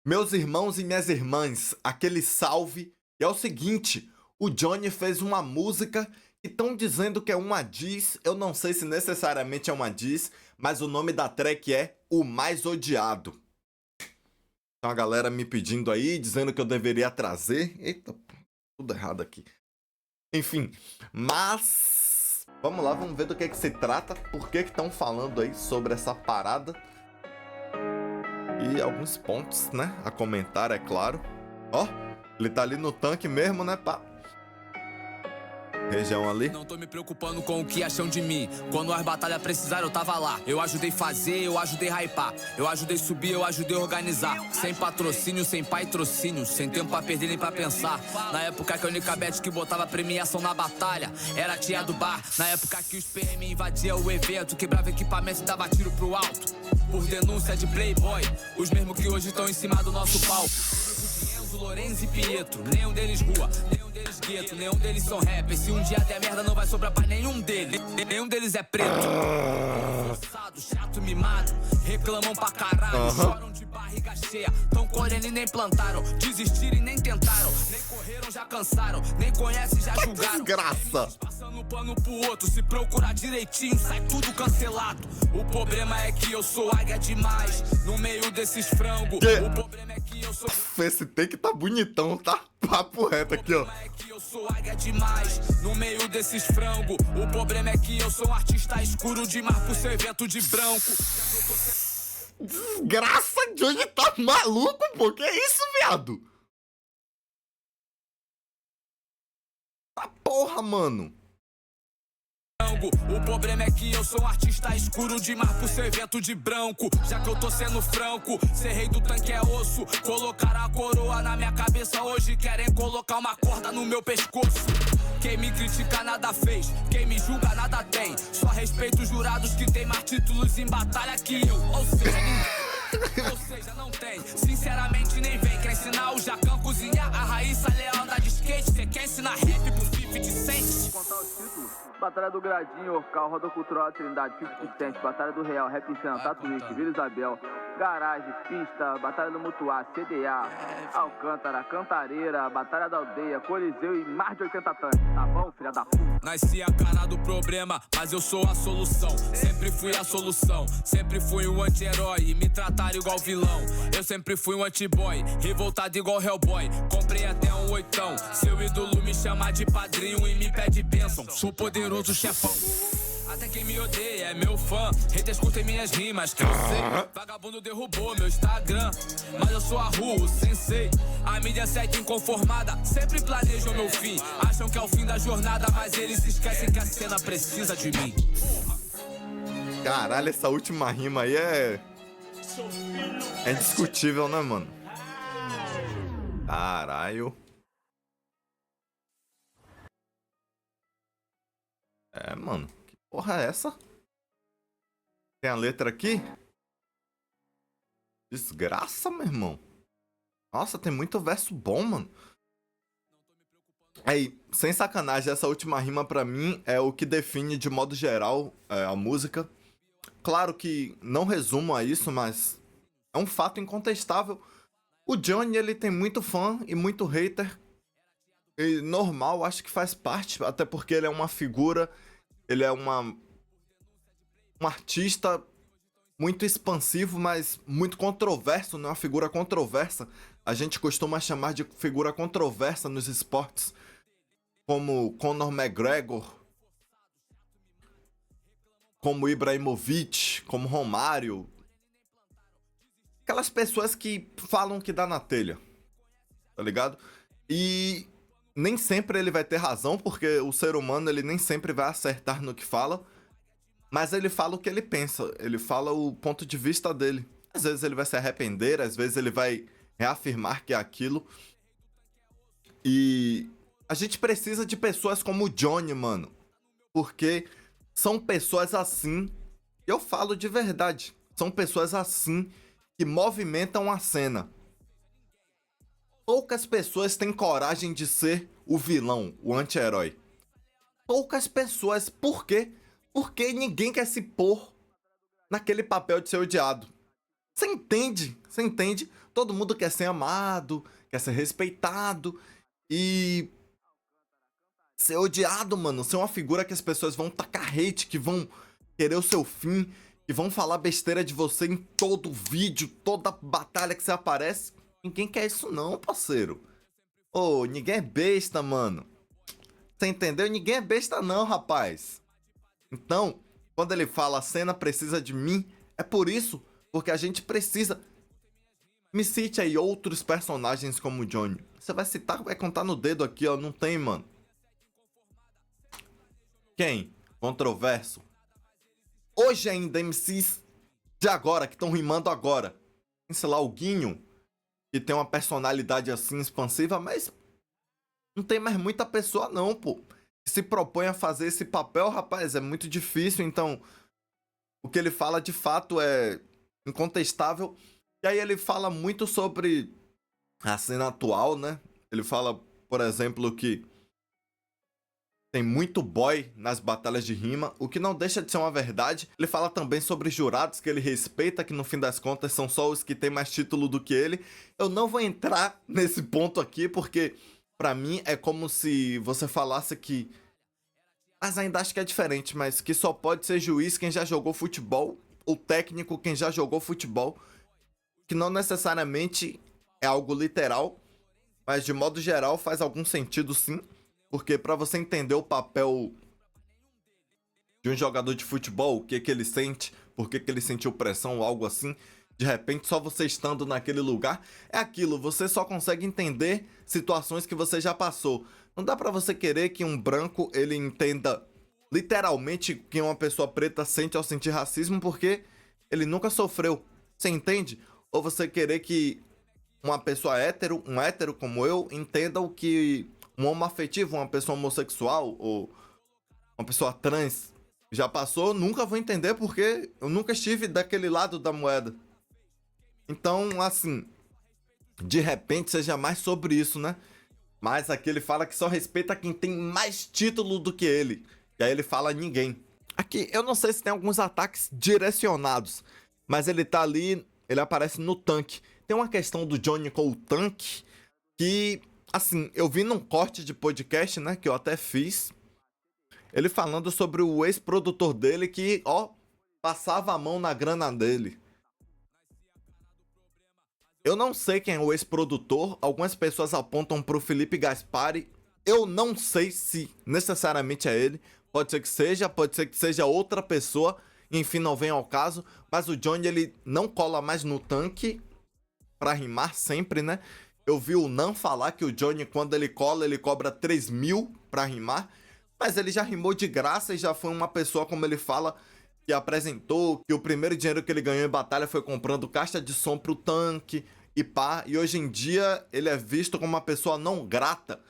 Meus irmãos e minhas irmãs, aquele salve. E é o seguinte, o Johnny fez uma música que estão dizendo que é uma diss. Eu não sei se necessariamente é uma diss, mas o nome da track é O Mais Odiado. Então a galera me pedindo aí, dizendo que eu deveria trazer. Eita, tudo errado aqui. Enfim, mas vamos lá, vamos ver do que se trata. Por que estão falando aí sobre essa parada. E alguns pontos, né, a comentar, é claro. Ó, ele tá ali no tanque mesmo, né, pá? Região ali. Não tô me preocupando com o que acham de mim. Quando as batalhas precisaram, eu tava lá. Eu ajudei fazer, eu ajudei hypar. Eu ajudei subir, eu ajudei organizar. Sem patrocínio, sem patrocínio. Sem tempo pra perder nem pra pensar. Na época que a única bet que botava premiação na batalha era a tia do bar. Na época que os PM invadiam o evento, quebrava equipamento e dava tiro pro alto. Por denúncia de playboy, os mesmos que hoje estão em cima do nosso palco. Enzo, Lorenzo e Pietro, nenhum deles rua, nenhum deles gueto, nenhum deles são rappers. Se um dia der merda não vai sobrar pra nenhum deles. Nenhum deles é preto. Forçado, chato, mimado, reclamam pra caralho, choram de barriga cheia. Tão colhendo e nem plantaram, desistiram e nem tentaram. Nem correram, já cansaram, nem conhecem, já julgaram. Desgraça. Passando pano pro outro, se procurar direitinho, sai tudo cancelado. O problema é que eu sou águia demais, no meio desses frangos. O problema é que eu sou... Esse take tá bonitão, tá? Papo reto aqui, ó. O problema é que eu sou águia demais, no meio desses frangos. O problema é que eu sou um artista escuro demais pro seu evento de branco. Desgraça, Johnny tá maluco, pô. Que é isso, viado? Tá porra, mano. O problema é que eu sou um artista escuro demais pro seu evento de branco. Já que eu tô sendo franco, ser rei do tanque é osso. Colocaram a coroa na minha cabeça hoje, querem colocar uma corda no meu pescoço. Quem me critica nada fez, quem me julga nada tem. Só respeito os jurados que tem mais títulos em batalha que eu. Ou seja, ninguém. Ou seja, não tem, sinceramente nem vem. Quer ensinar o Jacan a cozinhar, a Raíssa Leal andar de skate. Cê quer ensinar rap pro 50 Cent? Contar os títulos. Batalha do Gradinho, Orcal, Roda Cultural, Trindade, 50 Cent, Batalha do Real, Rap Insano, Tatuíque, Vila Isabel, Garagem, Pista, Batalha do Mutuá, CDA, Alcântara, Cantareira, Batalha da Aldeia, Coliseu e mais de 80 tanques. Tá bom, filha da puta? Nasci a cara do problema, mas eu sou a solução. Sempre fui a solução, sempre fui um anti-herói e me trataram igual vilão. Eu sempre fui um anti-boy, revoltado igual Hellboy. Comprei até um oitão, seu ídolo me chama de padrinho e me pede bênção. Sou poderoso chefão. Até quem me odeia é meu fã. Haters curtem minhas rimas, que eu sei. Vagabundo derrubou meu Instagram, mas eu sou a rua, o sensei. A mídia segue inconformada, sempre planejam meu fim. Acham que é o fim da jornada, mas eles esquecem que a cena precisa de mim. Caralho, essa última rima aí é indiscutível, né, mano? Caralho. É, mano. Que porra é essa? Tem a letra aqui? Desgraça, meu irmão. Nossa, tem muito verso bom, mano. Aí, sem sacanagem, essa última rima pra mim é o que define de modo geral a música. Claro que não resumo a isso, mas é um fato incontestável. O Johnny, ele tem muito fã e muito hater. E normal, acho que faz parte, até porque ele é uma figura, ele é um artista muito expansivo, mas muito controverso, né? Uma figura controversa. A gente costuma chamar de figura controversa nos esportes, como Conor McGregor, como Ibrahimovic, como Romário. Aquelas pessoas que falam que dá na telha, tá ligado? E nem sempre ele vai ter razão, porque o ser humano, ele nem sempre vai acertar no que fala, mas ele fala o que ele pensa, ele fala o ponto de vista dele. Às vezes ele vai se arrepender, às vezes ele vai reafirmar que é aquilo. E a gente precisa de pessoas como o Johnny, mano, porque são pessoas assim, eu falo de verdade, são pessoas assim que movimentam a cena. Poucas pessoas têm coragem de ser o vilão, o anti-herói. Poucas pessoas. Por quê? Porque ninguém quer se pôr naquele papel de ser odiado. Você entende? Você entende? Todo mundo quer ser amado, quer ser respeitado e ser odiado, mano. Ser uma figura que as pessoas vão tacar hate, que vão querer o seu fim, que vão falar besteira de você em todo vídeo, toda batalha que você aparece. Ninguém quer isso não, parceiro. Ô, ninguém é besta, mano. Você entendeu? Ninguém é besta não, rapaz. Então, quando ele fala a cena precisa de mim, é por isso, porque a gente precisa. Me cite aí outros personagens como o Johnny. Você vai citar, vai contar no dedo aqui, ó. Não tem, mano. Quem? Controverso. Hoje ainda MCs de agora, que estão rimando agora. Tem, sei lá, o Guinho, que tem uma personalidade assim expansiva, mas não tem mais muita pessoa não, pô. Que se propõe a fazer esse papel, rapaz, é muito difícil, então o que ele fala de fato é incontestável. E aí ele fala muito sobre a cena atual, né? Ele fala, por exemplo, que tem muito boy nas batalhas de rima, o que não deixa de ser uma verdade. Ele fala também sobre jurados que ele respeita, que no fim das contas são só os que têm mais título do que ele. Eu não vou entrar nesse ponto aqui, porque pra mim é como se você falasse que... Mas ainda acho que é diferente, mas que só pode ser juiz quem já jogou futebol, ou técnico quem já jogou futebol, que não necessariamente é algo literal, mas de modo geral faz algum sentido sim. Porque pra você entender o papel de um jogador de futebol, o que que ele sente, por que que ele sentiu pressão ou algo assim, de repente só você estando naquele lugar, é aquilo, você só consegue entender situações que você já passou. Não dá pra você querer que um branco ele entenda literalmente o que uma pessoa preta sente ao sentir racismo, porque ele nunca sofreu. Você entende? Ou você querer que uma pessoa hétero, um hétero como eu, entenda o que um homoafetivo, uma pessoa homossexual ou uma pessoa trans já passou, nunca vou entender porque eu nunca estive daquele lado da moeda. Então, assim, de repente seja mais sobre isso, né? Mas aqui ele fala que só respeita quem tem mais título do que ele. E aí ele fala ninguém. Aqui, eu não sei se tem alguns ataques direcionados, mas ele tá ali, ele aparece no tanque. Tem uma questão do Johnny com o tanque que... Assim, eu vi num corte de podcast, né, que eu até fiz, ele falando sobre o ex-produtor dele que, ó, passava a mão na grana dele. Eu não sei quem é o ex-produtor, algumas pessoas apontam pro Felipe Gaspari, eu não sei se necessariamente é ele, pode ser que seja outra pessoa, enfim, não vem ao caso, mas o Johnny, ele não cola mais no tanque pra rimar sempre, né? Eu vi o Nan falar que o Johnny, quando ele cola, ele cobra 3 mil pra rimar. Mas ele já rimou de graça e já foi uma pessoa, como ele fala, que apresentou que o primeiro dinheiro que ele ganhou em batalha foi comprando caixa de som pro tanque e pá. E hoje em dia ele é visto como uma pessoa não grata,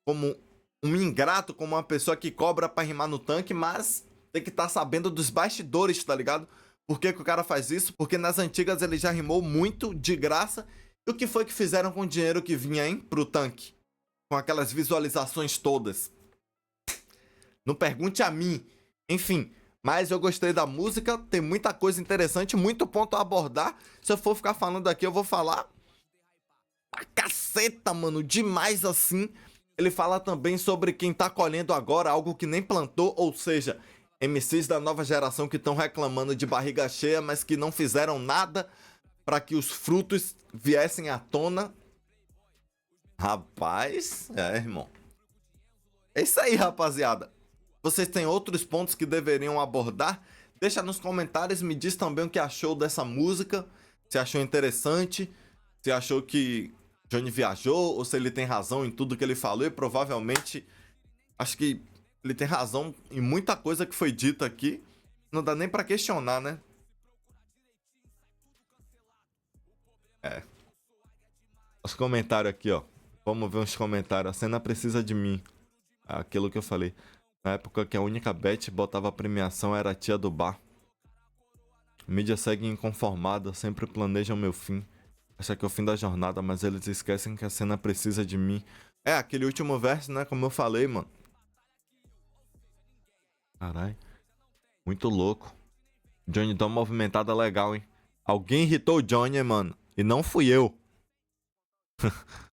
como um ingrato, como uma pessoa que cobra pra rimar no tanque, mas tem que estar sabendo dos bastidores, tá ligado? Por que que o cara faz isso? Porque nas antigas ele já rimou muito de graça. E o que foi que fizeram com o dinheiro que vinha, hein, pro tanque? Com aquelas visualizações todas. Não pergunte a mim. Enfim, mas eu gostei da música, tem muita coisa interessante, muito ponto a abordar. Se eu for ficar falando aqui, eu vou falar pra caceta, mano, demais assim. Ele fala também sobre quem tá colhendo agora algo que nem plantou, ou seja, MCs da nova geração que estão reclamando de barriga cheia, mas que não fizeram nada para que os frutos viessem à tona. Rapaz, irmão. É isso aí, rapaziada. Vocês têm outros pontos que deveriam abordar? Deixa nos comentários, me diz também o que achou dessa música. Se achou interessante, se achou que Johnny viajou, ou se ele tem razão em tudo que ele falou. E provavelmente, acho que ele tem razão em muita coisa que foi dita aqui. Não dá nem pra questionar, né? Os comentários aqui, ó. Vamos ver os comentários. A cena precisa de mim. Aquilo que eu falei. Na época que a única bet botava premiação era a tia do bar. Mídia segue inconformada, sempre planejam meu fim. Acha que é o fim da jornada, mas eles esquecem que a cena precisa de mim. Aquele último verso, né? Como eu falei, mano. Caralho. Muito louco. Johnny dá uma movimentada legal, hein? Alguém irritou o Johnny, mano. E não fui eu.